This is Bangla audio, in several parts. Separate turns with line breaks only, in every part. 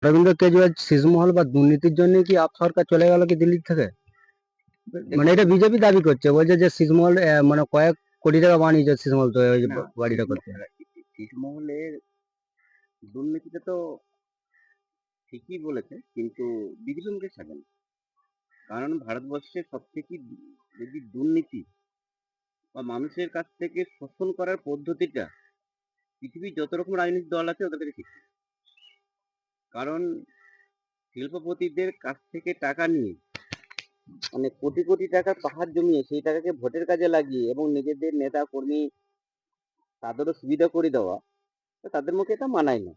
রবীন্দ্র কেজরিওয়াল ছিসমহল বা দুর্নীতির জন্য কি আপ সরকার চলে গেল কি দিল্লি থেকে? মানে এটা
দেখুন,
বিজেপি দাবি করছে, বলছে যে ছিসমহল মানে কয়েক কোটি টাকা বানিয়েছে ছিসমহল তো ওই যে
না,
বাড়িটা করতে।
ছিটমহলের দুর্নীতিটা তো ঠিকই বলেছে, কিন্তু বিজেপি মুখে ছাড়বে না। কারণ ভারতবর্ষের সবথেকে যদি দুর্নীতি বা মানুষের কাছ থেকে শোষণ করার পদ্ধতিটা পৃথিবীর যত রকম রাজনৈতিক দল আছে ওদের কাছে শিখবে। কারণ শিল্পপতিদের কাছ থেকে টাকা নিয়ে, মানে কোটি কোটি টাকার পাহাড় জমিয়ে সেই টাকাকে ভোটের কাজে লাগিয়ে এবং নিজেদের নেতা কর্মী তাদেরও সুবিধা করে দেওয়া, তো তাদের মুখে এটা মানায় না।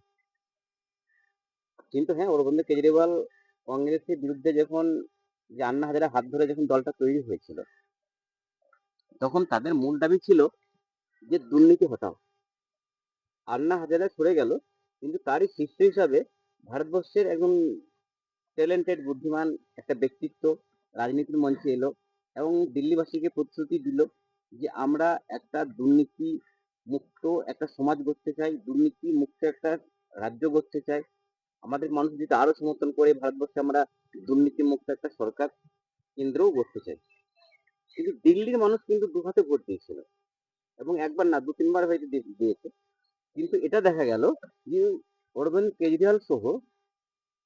কিন্তু হ্যাঁ, অরবিন্দ কেজরিওয়াল কংগ্রেসের বিরুদ্ধে যখন যে আন্না হাজারে হাত ধরে যখন দলটা তৈরি হয়েছিল, তখন তাদের মূল দাবি ছিল যে দুর্নীতি হটাও। আন্না হাজারে সরে গেল, কিন্তু তারই শিষ্য হিসাবে ভারতবর্ষের একজন ট্যালেন্টেড বুদ্ধিমান একটা ব্যক্তিত্ব রাজনীতির মঞ্চে এলো এবং দিল্লিবাসীকে প্রতিশ্রুতি দিল যে আমরা একটা দুর্নীতি মুক্ত একটা সমাজ গড়তে চাই, দুর্নীতি মুক্ত একটা রাজ্য গড়তে চাই। আমাদের মানুষ যদি আরো সমর্থন করে ভারতবর্ষে আমরা দুর্নীতি মুক্ত একটা সরকার কেন্দ্রও গড়তে চাই। কিন্তু দিল্লির মানুষ কিন্তু দু হাতে ভোট দিয়েছিল এবং একবার না দু তিনবার হয়তো দিয়েছে। কিন্তু এটা দেখা গেল যে অরবিন্দ কেজরিওয়াল সহ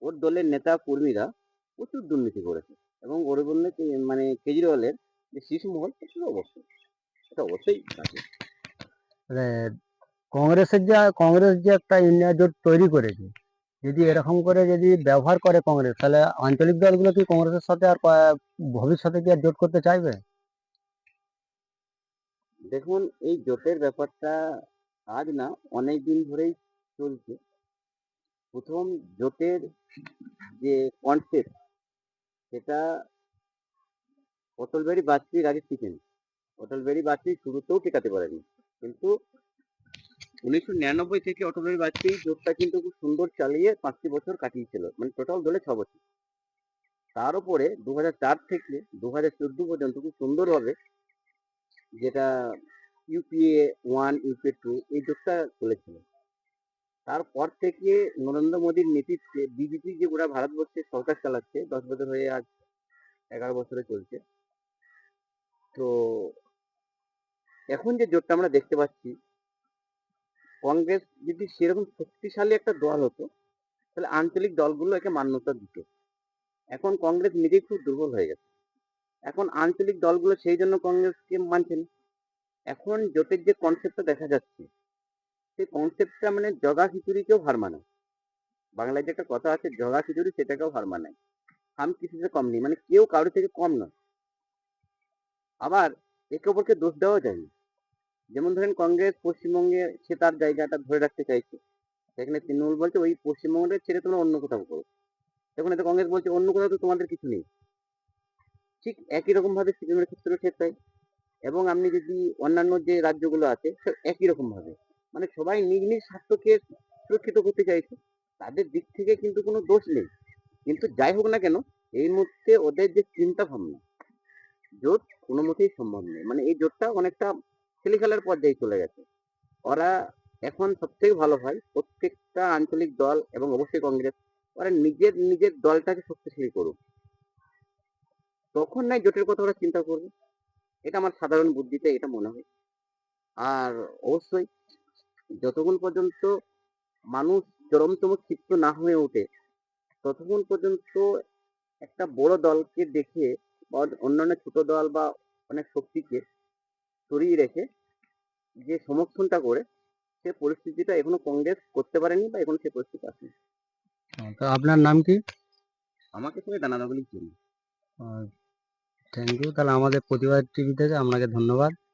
ওর দলের নেতা কর্মীরা প্রচুর দুর্নীতি করেছে এবং অরবিন্দ মানে কেজরিওয়ালের যে শিশু মহল সেটা অবশ্যই, এটা অবশ্যই আছে।
মানে কংগ্রেস যে একটা ইন্ডিয়া জোট তৈরি করেছে, যদি এরকম করে যদি ব্যবহার করে কংগ্রেস, তাহলে আঞ্চলিক দলগুলো কি কংগ্রেসের সাথে আর ভবিষ্যতে কি আর জোট করতে চাইবে?
দেখুন, এই জোটের ব্যাপারটা আজ না অনেক দিন ধরেই চলছে। প্রথম জোটের যে কনসেপ্ট সেটা অটল বিহারী বাজপেয়ীর আগে টিকেন। অটল বিহারী বাজপেয়ী শুরুতেও টেকাতে পারেনি, কিন্তু 1999 থেকে অটল বিহারী বাজপেয়ী জোটটা কিন্তু খুব সুন্দর চালিয়ে 5টি বছর কাটিয়েছিল, মানে টোটাল ধরে 6 বছর। তার উপরে 2004 থেকে 2014 পর্যন্ত খুব সুন্দরভাবে যেটা ইউপিএ 1 ইউপিএ 2 এই জোটটা চলেছিল। তারপর থেকে নরেন্দ্র মোদীর নেতৃত্বে বিজেপি যে গোটা ভারতবর্ষে সরকার চালাচ্ছে 10 বছর হয়ে আজ 11 বছরে চলছে। তো এখন যে জোটটা আমরা দেখতে পাচ্ছি, কংগ্রেস যদি সেরকম শক্তিশালী একটা দল হতো তাহলে আঞ্চলিক দলগুলো একে মান্যতা দিত। এখন কংগ্রেস নিজেই খুব দুর্বল হয়ে গেছে। এখন আঞ্চলিক দলগুলো সেই জন্য কংগ্রেসকে মানছে না। এখন জোটের যে কনসেপ্টটা দেখা যাচ্ছে, সেই কনসেপ্টটা মানে জগা খিচুড়িকেও হার মানায়। বাংলায় যে একটা কথা আছে, জগা খিচুড়ি সেটাকেও হার মানায়। হাম কিসি সে কম নেই, মানে কেউ কারোর থেকে কম নয়। আবার একে অপরকে দোষ দেওয়া যায় না। যেমন ধরেন কংগ্রেস পশ্চিমবঙ্গে সে তার জায়গাটা ধরে রাখতে চাইছে, সেখানে তৃণমূল বলছে ওই পশ্চিমবঙ্গটা ছেড়ে তোমরা অন্য কোথাও করো। দেখুন, এতে কংগ্রেস বলছে অন্য কোথাও তো তোমাদের কিছু নেই। ঠিক একই রকম ভাবে সিকিমের ক্ষেত্রেও ঠিক তাই। এবং আপনি যদি অন্যান্য যে রাজ্যগুলো আছে সব একই রকম ভাবে, মানে সবাই নিজ নিজ স্বার্থকে সুরক্ষিত করতে চাইছে। তাদের দিক থেকে কিন্তু কোনো দোষ নেই। কিন্তু যাই হোক না কেন, এই মুহূর্তে ওদের যে চিন্তা ভাবনা, জোট কোনো মতেই সম্ভব নেই। মানে এই জোটটা অনেকটা ছেলে খেলার পর্যায়ে চলে গেছে। ওরা এখন সব থেকে ভালো হয় প্রত্যেকটা আঞ্চলিক দল এবং অবশ্যই কংগ্রেস, ওরা নিজের নিজের দলটাকে শক্তিশালী করুক, তখন নাই জোটের কথা ওরা চিন্তা করবে। এটা আমার সাধারণ বুদ্ধিতে এটা মনে হয়। আর অবশ্যই যতক্ষণ পর্যন্ত মানুষ চরমতম ক্ষিপ্ত না হয়ে ওঠে, ততক্ষণ পর্যন্ত একটা বড় দলকে দেখে বা অন্যান্য ছোট দল বা অনেক শক্তিকে সরিয়ে রেখে যে সমর্থনটা করে, সে পরিস্থিতিটা এখনো কংগ্রেস করতে পারেনি বা এখনো সে পরিস্থিতি আসেনি।
তো আপনার নাম কি?
আমাকে সবাই দানাদা বলেই চিনি।
Thank you. তাহলে আমাদের প্রতিবাদ টিভি থেকে আপনাকে ধন্যবাদ।